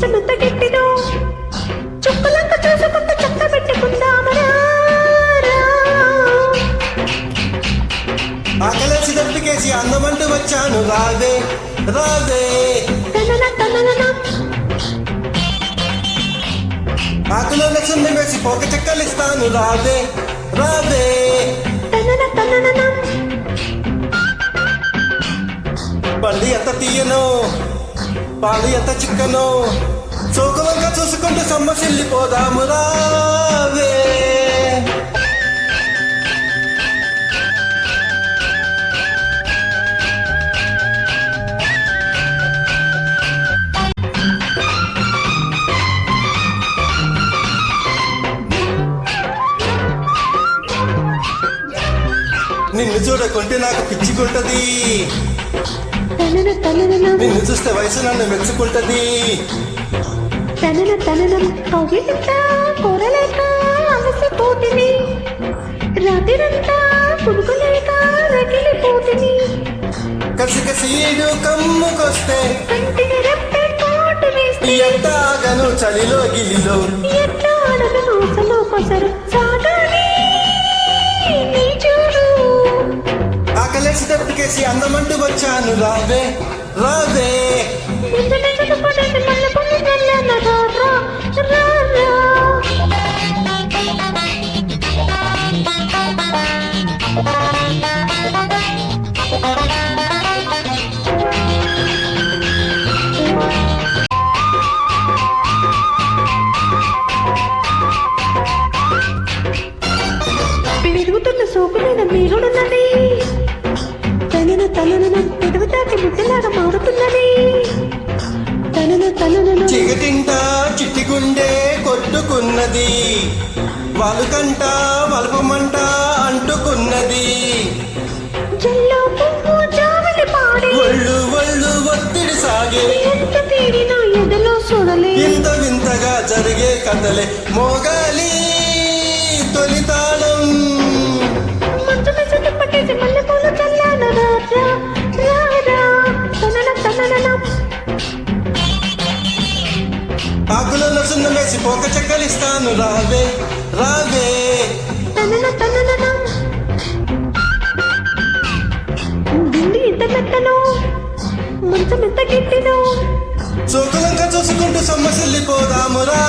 మంచం ఎంత గట్టిదో చుక్కలంక చూసుకుంటూ చక్క పెట్టుకుందామరా. ఆకలేసి దప్పికేసి అందమంటూ వచ్చాను రావే రావే. ఆకులో సున్నం వేసి పోక చెక్కలిస్తాను రావే రావే. బండి ఎంత తీయనో పాలు ఎంత చిక్కనో చోకులంగా చూసుకుంటూ సమ్మసిల్లిపోదాము రావే. నిన్ను చూడకుంటే నాకు పిచ్చికుంటది, నిన్ను చూస్తే వయసు నన్ను మెచ్చుకుంటది. రాత్రిరంతా పుడుకోలేక రగిలిపోతుంది. కసి కసీడు కమ్ముకొస్తే ఎట్టాగను చలిలో గిలిలో ఆకలేసి తప్పికేసి అందమంటూ వచ్చాను రావే రావే. పెరుగుతున్న సోకు మీద మీరున్నది, పెదవి తాకి ముద్దలాగా మారుతున్నది. చిగటింట చిట్టిగుండే కొట్టుకున్నది, వలుకంట వలుపమంట అంటుకున్నది. ఒళ్ళు ఒళ్ళు ఒత్తిడి సాగే ఎదలో చూడలే ఇంత వింతగా జరిగే కథలే మోగాలి తొలితాళం. పట్టేసి మల్లె పూలు చల్లాను ఆకులలో సున్నం వేసి పోక చెక్కలిస్తాను రావే రావే. గుండి ఎంత మెత్తనో మంచం ఎంత గట్టినో చోకులంక చూసుకుంటూ సొమ్మసిల్లిపోదాము రా.